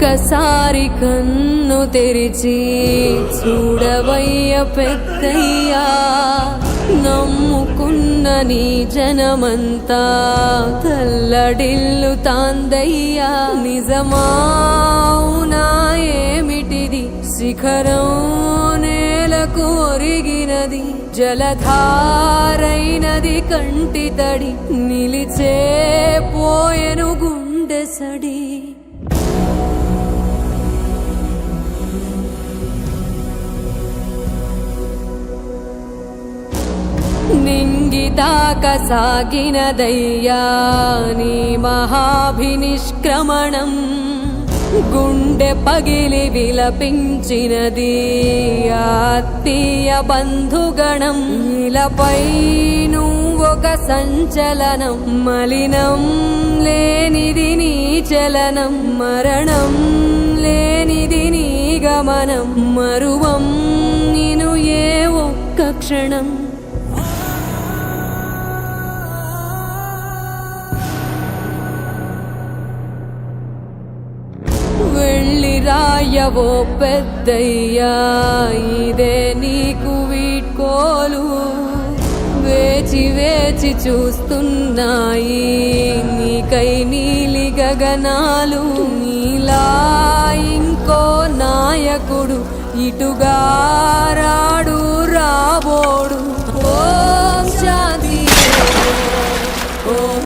ఒక్కసారి కన్ను తెరిచి చూడవయ్య పెద్దయ్యా, నమ్ముకున్న నీ జనమంతా తల్లడిల్లు తాందయ్యా. నిజమావునా ఏమిటిది, శిఖరం నేలకు ఒరిగినది, జలధారైనది కంటి తడి, నిలిచే పోయెను గుండె సడి. నింగిదాకా సాగినదయ్యా నీ మహాభినిష్క్రమణం, గుండె పగిలి విలపించినది ఆత్మీయ బంధుగణం. ఇలపై నువ్వొక సంచలనం, మలినం లేనిది నీ చలనం, మరణం లేనిది నీ గమనం, మరువం నిను ఏ ఒక్క క్షణం. వెళ్ళి రాయవో పెద్దయ్యా, ఇదే నీకు వీడ్కోలు, వేచి వేచి చూస్తున్నాయి నీకై నీలి గగనాలు. నీలా ఇంకో నాయకుడు ఇటుగా రాడు రాబోడు.